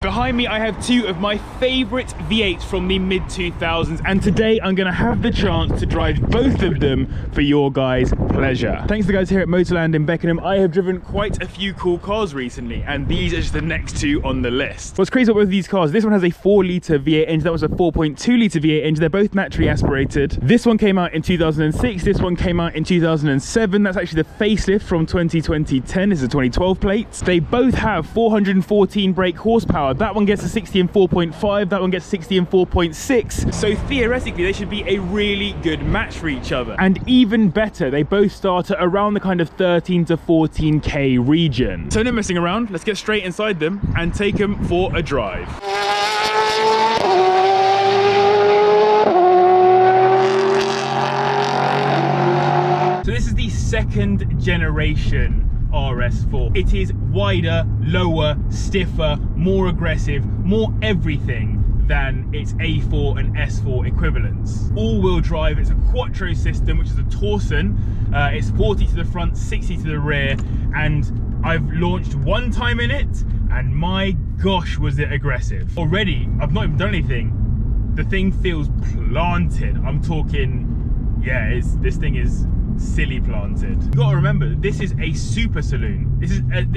Behind me I have two of my favourite V8s from the mid-2000s, and today I'm going to have the chance to drive both of them for your guys' pleasure. Thanks to the guys here at Motorland in Beckenham, I have driven quite a few cool cars recently, and these are just the next two on the list. What's crazy about both of these cars, this one has a 4-litre V8 engine, that was a 4.2-litre V8 engine. They're both naturally aspirated. This one came out in 2006, this one came out in 2007. That's actually the facelift from 2010. This is a 2012 plate. They both have 414 brake horsepower. That one gets a 60 and 4.5, that one gets 60 and 4.6. So theoretically, they should be a really good match for each other. And even better, they both start at around the kind of 13 to 14K region. So no messing around, let's get straight inside them and take them for a drive. So this is the second generation RS4. It is wider, lower, stiffer, more aggressive, more everything than its A4 and S4 equivalents. All-wheel drive, it's a quattro system, which is a Torsen. It's 40 to the front, 60 to the rear, and I've launched one time in it, and my gosh, was it aggressive. Already, I've not even done anything. The thing feels planted. I'm talking, yeah, this thing is silly planted. You gotta remember, this is a super saloon. This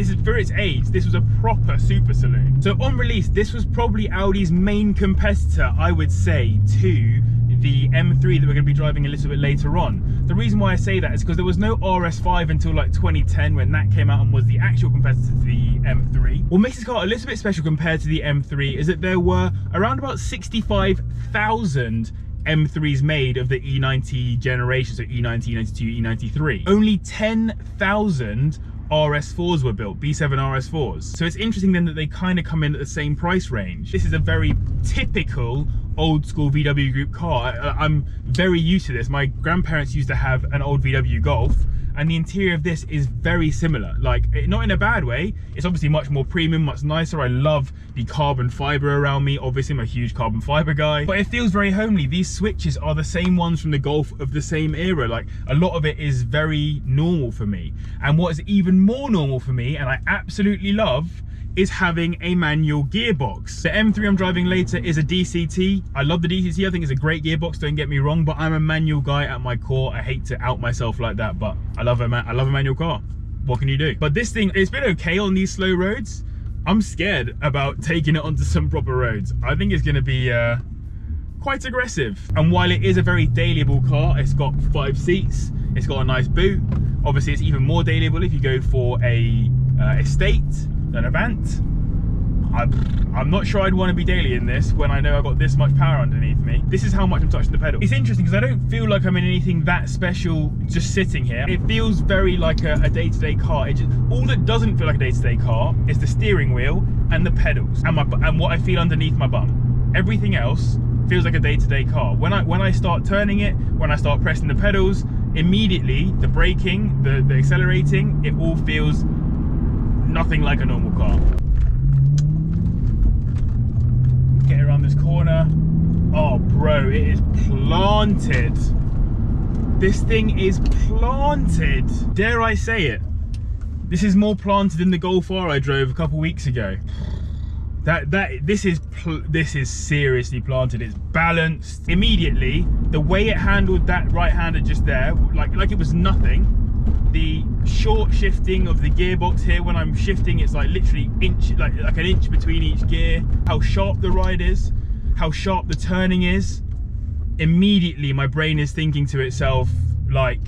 is for its age, this was a proper super saloon. So on release, this was probably Audi's main competitor, I would say, to the M3 that we're gonna be driving a little bit later on. The reason why I say that is because there was no RS5 until like 2010 when that came out and was the actual competitor to the M3. What makes this car a little bit special compared to the M3 is that there were around about 65,000 M3s made of the E90 generation, so E90, E92, E93. Only 10,000 RS4s were built, B7 RS4s. So it's interesting then that they kind of come in at the same price range. This is a very typical old school VW Group car. I'm very used to this. My grandparents used to have an old VW Golf, and the interior of this is very similar. Like, not in a bad way. It's obviously much more premium, much nicer. I love the carbon fiber around me. Obviously, I'm a huge carbon fiber guy, but it feels very homely. These switches are the same ones from the Golf of the same era. Like, a lot of it is very normal for me. And what is even more normal for me, and I absolutely love, is having a manual gearbox. The M3 I'm driving later is a DCT. I love the DCT, I think it's a great gearbox, don't get me wrong, but I'm a manual guy at my core. I hate to out myself like that, but I love a manual car. What can you do? But this thing, it's been okay on these slow roads. I'm scared about taking it onto some proper roads. I think it's gonna be quite aggressive. And while it is a very dailyable car, it's got 5 seats, it's got a nice boot. Obviously, it's even more dailyable if you go for a estate than Avant. I'm not sure I'd want to be daily in this when I know I've got this much power underneath me. This is how much I'm touching the pedal. It's interesting because I don't feel like I'm in anything that special just sitting here. It feels very like a day-to-day car. All that doesn't feel like a day-to-day car is the steering wheel and the pedals and what I feel underneath my bum. Everything else feels like a day-to-day car. When I start turning it, when I start pressing the pedals, immediately the braking, the accelerating, it all feels nothing like a normal car. Get around this corner. Oh bro, it is planted. This thing is planted. Dare I say it? This is more planted than the Golf R I drove a couple weeks ago. This is seriously planted. It's balanced. Immediately, the way it handled that right-hander just there, like it was nothing. The short shifting of the gearbox here, when I'm shifting, it's like literally like an inch between each gear. How sharp the ride is, how sharp the turning is. Immediately my brain is thinking to itself like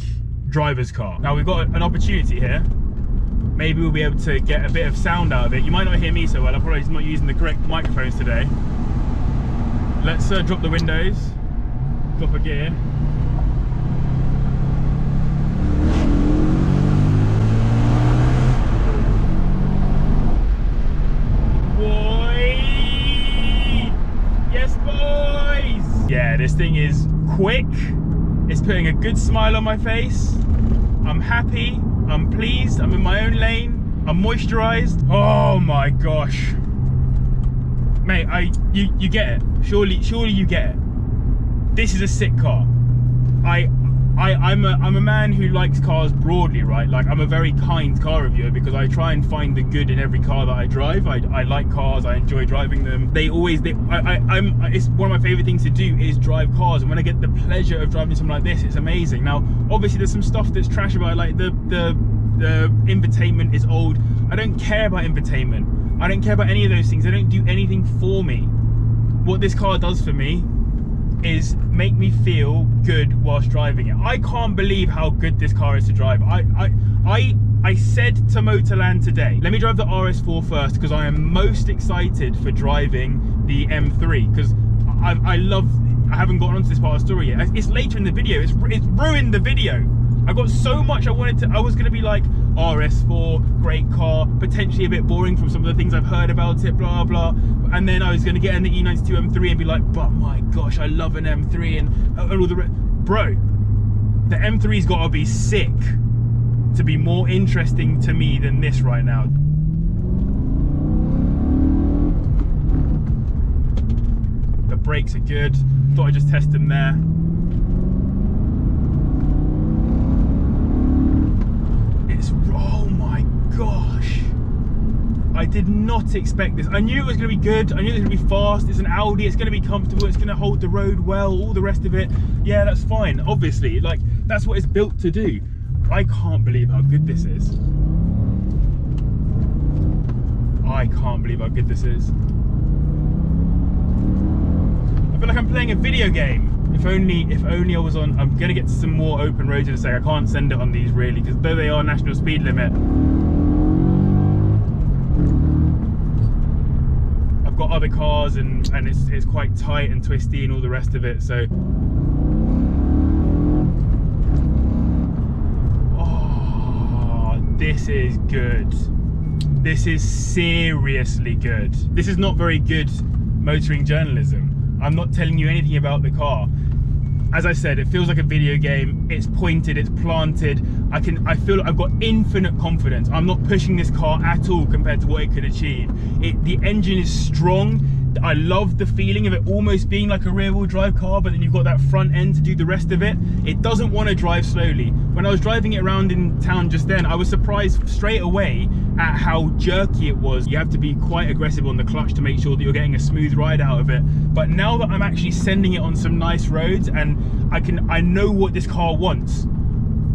driver's car. Now we've got an opportunity here. Maybe we'll be able to get a bit of sound out of it. You might not hear me so well, I'm probably just not using the correct microphones today. Let's drop the windows, drop a gear. Yeah, this thing is quick. It's putting a good smile on my face. I'm happy, I'm pleased, I'm in my own lane, I'm moisturized. Oh my gosh. Mate, you get it. Surely you get it. This is a sick car. I'm a man who likes cars broadly, right? Like, I'm a very kind car reviewer because I try and find the good in every car that I drive. I like cars, I enjoy driving them. It's one of my favorite things to do is drive cars, and when I get the pleasure of driving something like this, it's amazing. Now, obviously there's some stuff that's trash about it, like the infotainment is old. I don't care about infotainment. I don't care about any of those things. They don't do anything for me. What this car does for me is make me feel good whilst driving it. I can't believe how good this car is to drive. I said to Motorland today, let me drive the RS4 first because I am most excited for driving the M3 because I haven't gotten onto this part of the story yet. It's later in the video. It's ruined the video. I got so much I was going to be like, RS4, great car, potentially a bit boring from some of the things I've heard about it, blah, blah. And then I was going to get in the E92 M3 and be like, but my gosh, I love an M3 and all the... Bro, the M3's got to be sick to be more interesting to me than this right now. The brakes are good. Thought I'd just test them there. Oh my gosh, I did not expect this. I knew it was going to be good, I knew it was going to be fast, it's an Audi, it's going to be comfortable, it's going to hold the road well, all the rest of it. Yeah, that's fine, obviously, like, that's what it's built to do. I can't believe how good this is. I can't believe how good this is. I feel like I'm playing a video game. If only I was on, I'm gonna get to some more open roads in a sec. I can't send it on these really, because though they are national speed limit, I've got other cars and it's quite tight and twisty and all the rest of it, so. Oh, this is good. This is seriously good. This is not very good motoring journalism. I'm not telling you anything about the car. As I said, it feels like a video game. It's pointed, it's planted. I feel like I've got infinite confidence. I'm not pushing this car at all compared to what it could achieve. The engine is strong. I love the feeling of it almost being like a rear-wheel drive car, but then you've got that front end to do the rest of it. It doesn't want to drive slowly. When I was driving it around in town just then, I was surprised straight away at how jerky it was. You have to be quite aggressive on the clutch to make sure that you're getting a smooth ride out of it. But now that I'm actually sending it on some nice roads and I know what this car wants,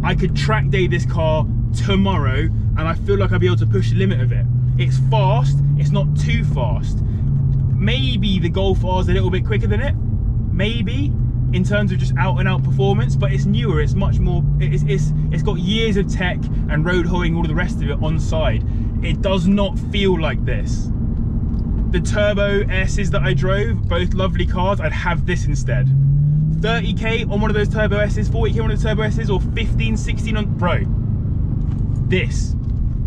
I could track day this car tomorrow and I feel like I'll be able to push the limit of it. It's fast, it's not too fast. Maybe the Golf R is a little bit quicker than it, maybe, in terms of just out and out performance, but it's newer, it's much more, it's got years of tech and road hoeing, all of the rest of it on side. It does not feel like this. The Turbo S's that I drove, both lovely cars, I'd have this instead. 30k on one of those Turbo S's, 40k on one of the Turbo S's, or 15, 16 on, bro, this,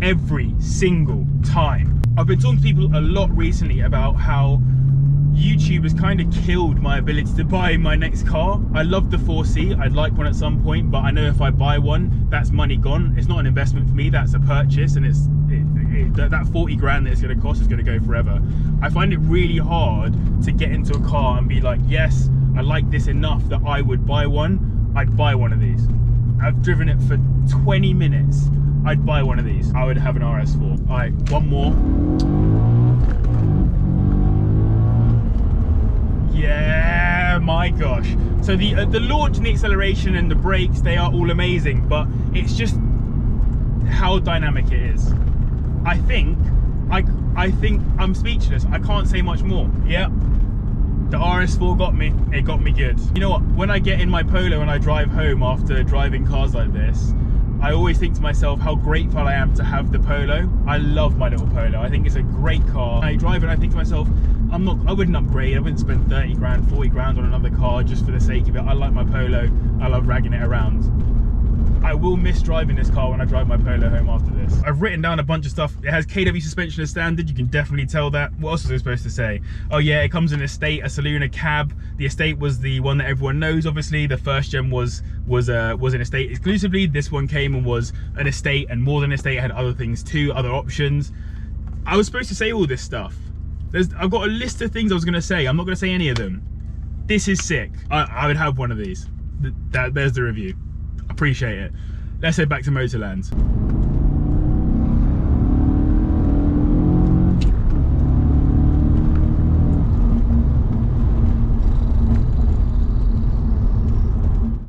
every single time. I've been talking to people a lot recently about how YouTube has kind of killed my ability to buy my next car. I love the 4C, I'd like one at some point, but I know if I buy one, that's money gone. It's not an investment for me, that's a purchase, and that 40 grand that it's going to cost is going to go forever. I find it really hard to get into a car and be like, yes, I like this enough that I would buy one. I'd buy one of these. I've driven it for 20 minutes. I'd buy one of these. I would have an RS4. All right, one more. Yeah, my gosh. So the launch and the acceleration and the brakes, they are all amazing, but it's just how dynamic it is. I think I'm speechless. I can't say much more. Yeah, the RS4 got me. It got me good. You know what? When I get in my Polo and I drive home after driving cars like this, I always think to myself how grateful I am to have the Polo. I love my little Polo. I think it's a great car. I drive it and I think to myself, I wouldn't upgrade. I wouldn't spend 30 grand, 40 grand on another car just for the sake of it. I like my Polo. I love ragging it around. I will miss driving this car when I drive my Polo home after this. I've written down a bunch of stuff. It has KW suspension as standard. You can definitely tell that. What else was I supposed to say? Oh yeah, it comes in an Estate, a Saloon, a cab. The Estate was the one that everyone knows, obviously. The first gen was an Estate exclusively. This one came and was an Estate, and more than Estate, it had other things too, other options. I was supposed to say all this stuff. I've got a list of things I was gonna say. I'm not gonna say any of them. This is sick. I would have one of these. There's the review. Appreciate it. Let's head back to Motorland.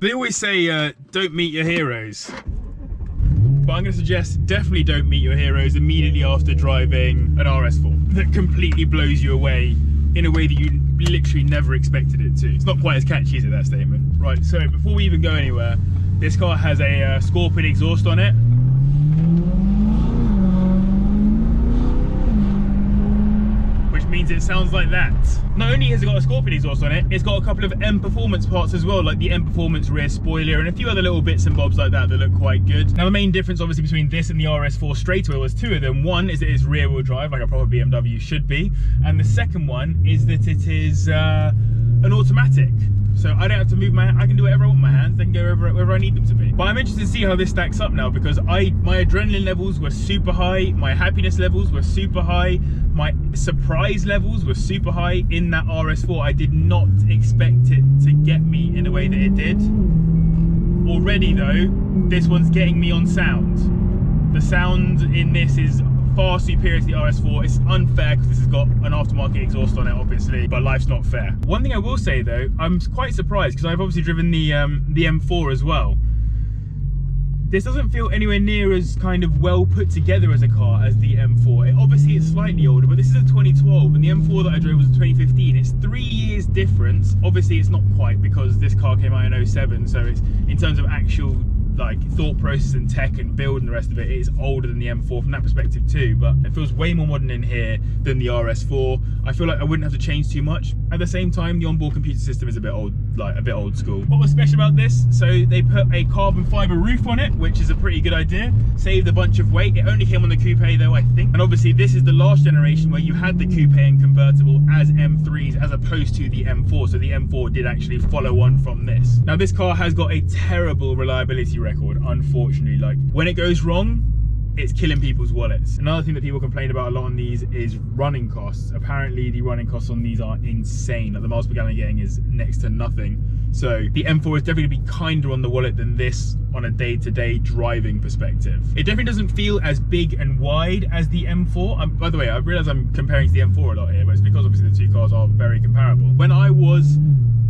They always say don't meet your heroes, but I'm going to suggest definitely don't meet your heroes immediately after driving an RS4 that completely blows you away in a way that you literally never expected it to. It's not quite as catchy as that statement. Right, so before we even go anywhere, this car has a Scorpion exhaust on it. Which means it sounds like that. Not only has it got a Scorpion exhaust on it, it's got a couple of M Performance parts as well, like the M Performance rear spoiler and a few other little bits and bobs like that that look quite good. Now the main difference obviously between this and the RS4 straight wheel, there's two of them. One is that it's rear wheel drive like a proper BMW should be, and the second one is that it is an automatic. So I don't have to move my hand, I can do whatever I want with my hands, they can go wherever I need them to be. But I'm interested to see how this stacks up now, because my adrenaline levels were super high, my happiness levels were super high, my surprise levels were super high in that RS4. I did not expect it to get me in the way that it did. Already though, this one's getting me on sound. The sound in this is far superior to the RS4. It's unfair because this has got an aftermarket exhaust on it, obviously, but life's not fair. One thing I will say though, I'm quite surprised because I've obviously driven the M4 as well. This doesn't feel anywhere near as kind of well put together as a car as the M4. Obviously it's slightly older, but this is a 2012 and the M4 that I drove was a 2015. It's 3 years difference. Obviously it's not quite because this car came out in 07, so it's in terms of actual like thought process and tech and build and the rest of it, it is older than the M4 from that perspective too, but it feels way more modern in here than the RS4. I feel like I wouldn't have to change too much. At the same time, the onboard computer system is a bit old, like a bit old school. What was special about this? So they put a carbon fiber roof on it, which is a pretty good idea. Saved a bunch of weight. It only came on the coupe though, I think. And obviously this is the last generation where you had the coupe and convertible as M3s as opposed to the M4. So the M4 did actually follow on from this. Now this car has got a terrible reliability record, unfortunately. Like when it goes wrong, it's killing people's wallets. Another thing that people complain about a lot on these is running costs. Apparently the running costs on these are insane. Like the miles per gallon you're getting is next to nothing. So the M4 is definitely going to be kinder on the wallet than this on a day-to-day driving perspective. It definitely doesn't feel as big and wide as the M4. By the way, I realise I'm comparing to the M4 a lot here, but it's because obviously the two cars are very comparable. When I was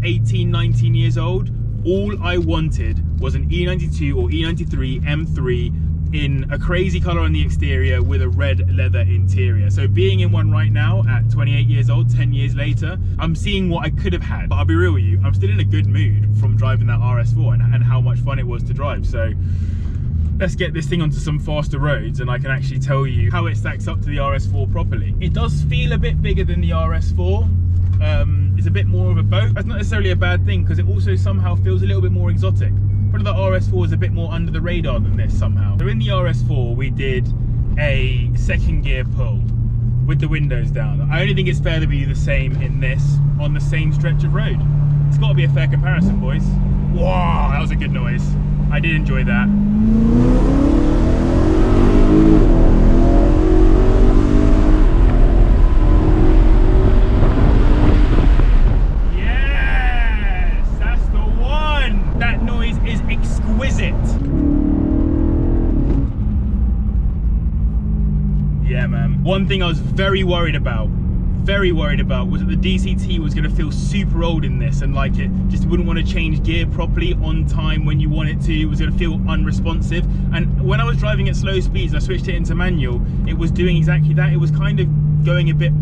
18, 19 years old, all I wanted was an E92 or E93 M3 in a crazy color on the exterior with a red leather interior. So being in one right now at 28 years old, 10 years later, I'm seeing what I could have had. But I'll be real with you, I'm still in a good mood from driving that RS4 and how much fun it was to drive. So let's get this thing onto some faster roads and I can actually tell you how it stacks up to the RS4 properly. It does feel a bit bigger than the RS4. It's a bit more of a boat. That's not necessarily a bad thing because it also somehow feels a little bit more exotic. Probably the RS4 is a bit more under the radar than this somehow. So in the RS4 we did a second gear pull with the windows down. I only think it's fair that we do the same in this on the same stretch of road. It's got to be a fair comparison, boys. Wow, that was a good noise. I did enjoy that. Yeah, man. One thing I was very worried about was that the DCT was going to feel super old in this and like it just wouldn't want to change gear properly on time when you want it to. It was going to feel unresponsive, and when I was driving at slow speeds and I switched it into manual, it was doing exactly that. It was kind of going a bit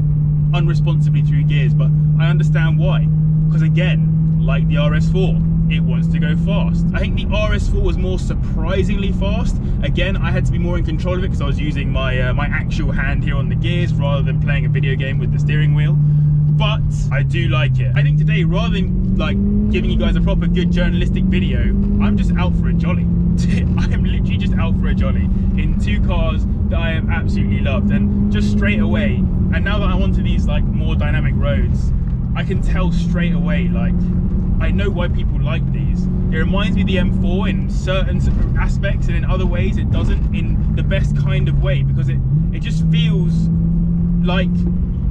unresponsibly through gears, but I understand why, because again, like the RS4, it wants to go fast. I think the RS4 was more surprisingly fast. Again, I had to be more in control of it because I was using my my actual hand here on the gears rather than playing a video game with the steering wheel. But I do like it. I think today, rather than like giving you guys a proper good journalistic video, I'm just out for a jolly. I am literally just out for a jolly in two cars that I have absolutely loved, and just straight away. And now that I'm onto these like more dynamic roads, I can tell straight away, like, I know why people like these. It reminds me of the M4 in certain aspects, and in other ways it doesn't, in the best kind of way, because it just feels like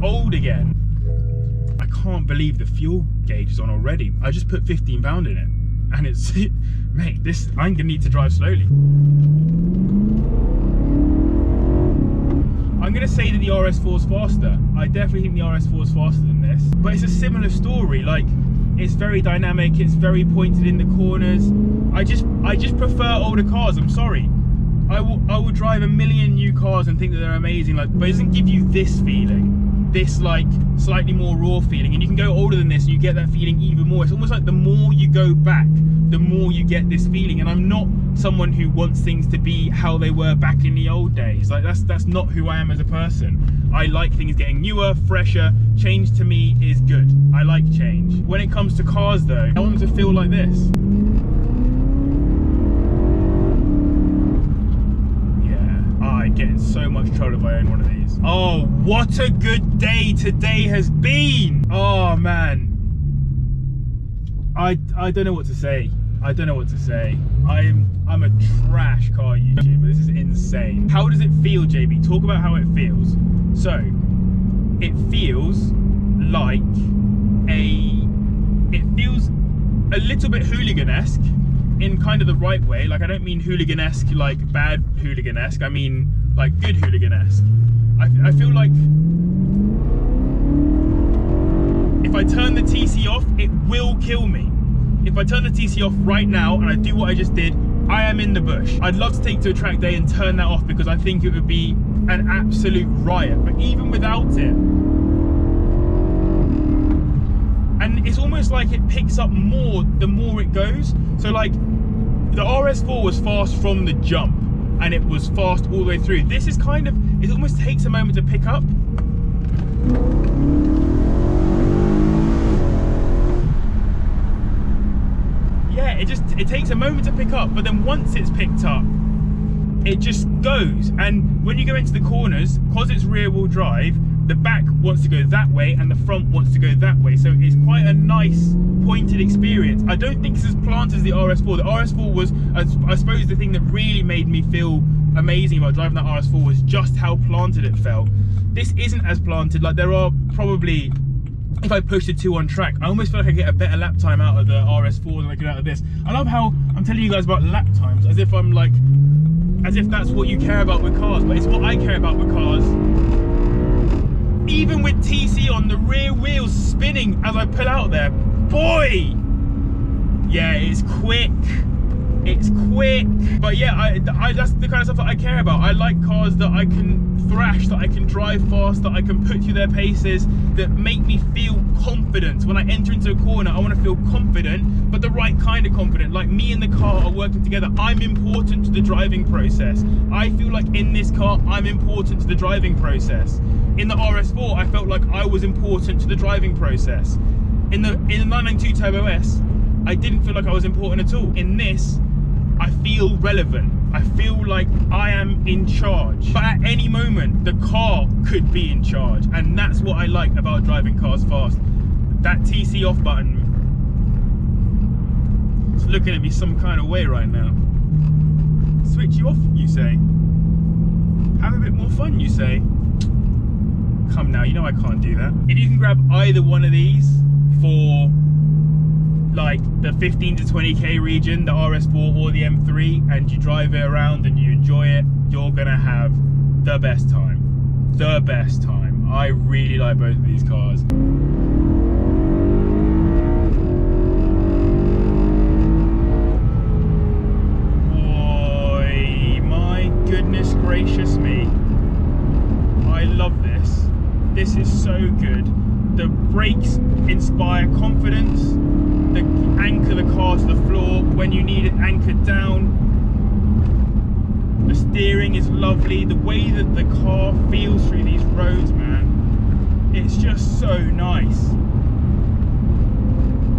old again. I can't believe the fuel gauge is on already. I just put £15 in it, and it's Mate, I'm gonna need to drive slowly. I'm gonna say that the RS4 is faster. I definitely think the RS4 is faster than this, but it's a similar story. Like, it's very dynamic, it's very pointed in the corners. I just prefer older cars, I'm sorry. I will drive a million new cars and think that they're amazing, like, but it doesn't give you this feeling, this like slightly more raw feeling. And you can go older than this and you get that feeling even more. It's almost like the more you go back, the more you get this feeling. And I'm not someone who wants things to be how they were back in the old days. Like, that's not who I am as a person. I like things getting newer, fresher. Change to me is good. I like change. When it comes to cars though, I want them to feel like this. I'd get in so much trouble if I owned one of these. Oh, what a good day today has been. Oh man, I don't know what to say. I don't know what to say. I'm a trash car YouTuber. This is insane. How does it feel, JB? Talk about how it feels. So it feels like it feels a little bit hooligan-esque in kind of the right way. Like, I don't mean hooligan-esque like bad hooligan-esque, I mean like good hooligan-esque. I feel like if I turn the TC off, it will kill me. If I turn the TC off right now and I do what I just did, I am in the bush. I'd love to take to a track day and turn that off because I think it would be an absolute riot. But even without it, and it's almost like it picks up more the more it goes. So like, the RS4 was fast from the jump and it was fast all the way through. This is kind of, it almost takes a moment to pick up. Yeah, it takes a moment to pick up, but then once it's picked up, it just goes. And when you go into the corners, because it's rear wheel drive, the back wants to go that way and the front wants to go that way. So it's quite a nice pointed experience. I don't think it's as planted as the RS4. The RS4 was, I suppose, the thing that really made me feel amazing about driving that RS4 was just how planted it felt. This isn't as planted. Like, there are probably, if I pushed a 2 on track, I almost feel like I get a better lap time out of the RS4 than I get out of this. I love how I'm telling you guys about lap times as if I'm like, as if that's what you care about with cars, but it's what I care about with cars. Even with TC on, the rear wheels spinning as I pull out there, boy! Yeah, it's quick. It's quick. But yeah, that's the kind of stuff that I care about. I like cars that I can thrash, that I can drive fast, that I can put through their paces, that make me feel confident. When I enter into a corner, I want to feel confident, but the right kind of confident. Like, me and the car are working together. I'm important to the driving process. I feel like in this car, I'm important to the driving process. In the RS4, I felt like I was important to the driving process. In the 992 Turbo S, I didn't feel like I was important at all. In this, I feel relevant. I feel like I am in charge. But at any moment, the car could be in charge. And that's what I like about driving cars fast. That TC off button, it's looking at me some kind of way right now. Switch you off, you say. Have a bit more fun, you say. Come now, you know I can't do that. If you can grab either one of these for like the 15 to 20k region, the RS4 or the M3, and you drive it around and you enjoy it, you're gonna have the best time. The best time. I really like both of these cars. Boy, my goodness gracious me. I love this. This is so good. The brakes inspire confidence. They anchor the car to the floor when you need it anchored down. The steering is lovely. The way that the car feels through these roads, man, it's just so nice.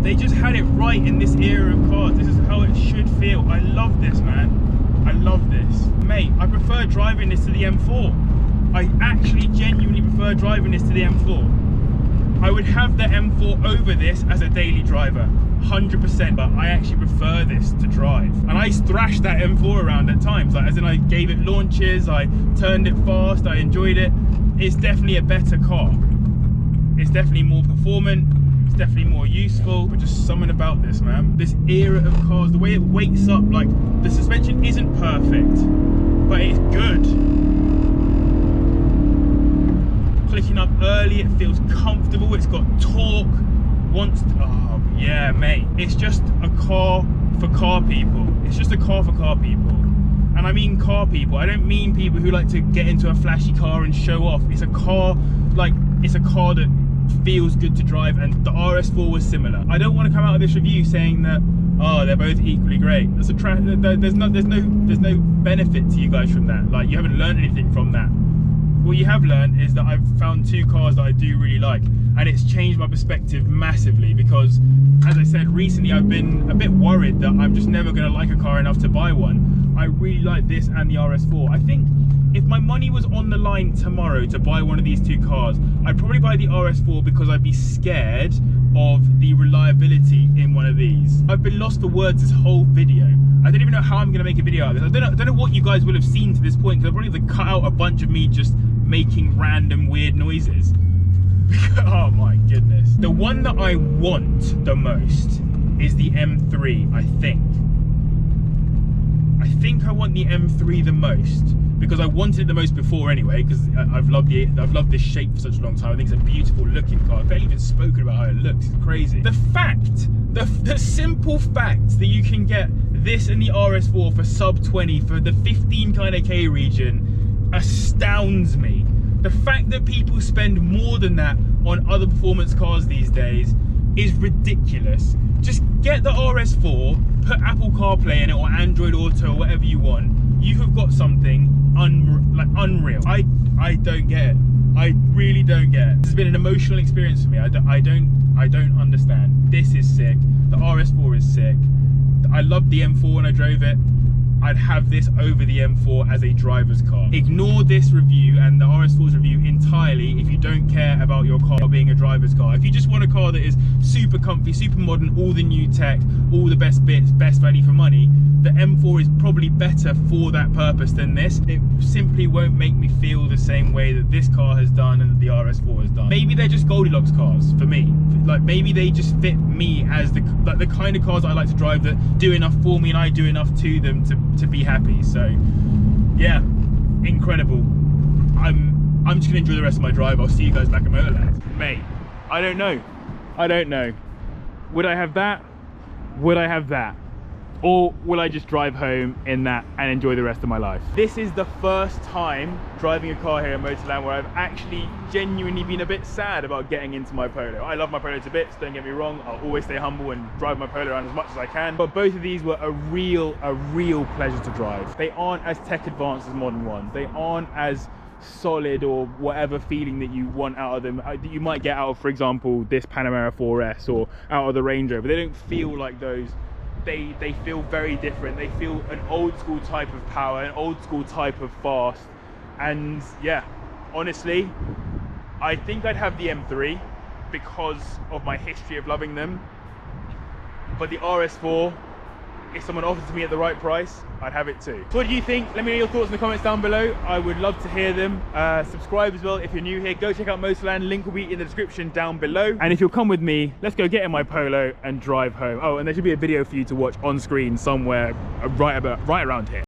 They just had it right in this era of cars. This is how it should feel. I love this, man. I love this. Mate, I prefer driving this to the M4. I actually genuinely prefer driving this to the M4. I would have the M4 over this as a daily driver, 100%, but I actually prefer this to drive. And I thrashed that M4 around at times, like, as in I gave it launches, I turned it fast, I enjoyed it. It's definitely a better car. It's definitely more performant, It's definitely more useful, but just something about this, man. This era of cars, the way it wakes up, like the suspension isn't perfect, but it's good. Clicking up early, it feels comfortable, it's got torque. Oh yeah, mate. It's just a car for car people. It's just a car for car people. And I mean car people. I don't mean people who like to get into a flashy car and show off. It's a car, like, it's a car that feels good to drive, and the RS4 was similar. I don't want to come out of this review saying that, oh, they're both equally great. There's no benefit to you guys from that. Like, you haven't learned anything from that. What you have learned is that I've found two cars that I do really like, and it's changed my perspective massively, because as I said recently, I've been a bit worried that I'm just never going to like a car enough to buy one. I really like this and the RS4. I think if my money was on the line tomorrow to buy one of these two cars, I'd probably buy the RS4 because I'd be scared of the reliability in one of these. I've been lost for words this whole video. I don't even know how I'm going to make a video out of this. I don't know what you guys will have seen to this point, because I've probably have to cut out a bunch of me just making random weird noises. Oh my goodness. The one that I want the most is the M3, I think. I think I want the M3 the most, because I wanted it the most before anyway, because I've loved this shape for such a long time. I think it's a beautiful looking car. I've barely even spoken about how it looks. It's crazy. The simple fact that you can get this and the RS4 for sub 20 for the 15 kind of K region astounds me. The fact that people spend more than that on other performance cars these days is ridiculous. Just get the RS4, put Apple CarPlay in it or Android Auto or whatever you want. You have got something unreal. I don't get it. I really don't get it. This has been an emotional experience for me. I don't understand. This is sick. The RS4 is sick. I loved the M4 when I drove it. I'd have this over the M4 as a driver's car. Ignore this review and the RS4's review entirely if you don't care about your car being a driver's car. If you just want a car that is super comfy, super modern, all the new tech, all the best bits, best value for money, the M4 is probably better for that purpose than this. It simply won't make me feel the same way that this car has done and that the RS4 has done. Maybe they're just Goldilocks cars for me. Like, maybe they just fit me as the kind of cars I like to drive that do enough for me and I do enough to them to be happy. So yeah, incredible. I'm just gonna enjoy the rest of my drive. I'll see you guys back at Motorland. Mate, I don't know. Would I have that? Would I have that? Or will I just drive home in that and enjoy the rest of my life? This is the first time driving a car here at Motorland where I've actually genuinely been a bit sad about getting into my Polo. I love my Polo to bits, don't get me wrong. I'll always stay humble and drive my Polo around as much as I can. But both of these were a real pleasure to drive. They aren't as tech advanced as modern ones. They aren't as solid or whatever feeling that you want out of them that you might get out of, for example, this Panamera 4S or out of the Range Rover. They don't feel like those. They feel very different. They feel an old school type of power, an old school type of fast. And yeah, honestly, I think I'd have the M3 because of my history of loving them. But the RS4, if someone offers to me at the right price, I'd have it too. So what do you think? Let me know your thoughts in the comments down below. I would love to hear them. Subscribe as well if you're new here. Go check out Motorland. Link will be in the description down below. And if you'll come with me, let's go get in my Polo and drive home. Oh, and there should be a video for you to watch on screen somewhere right around here.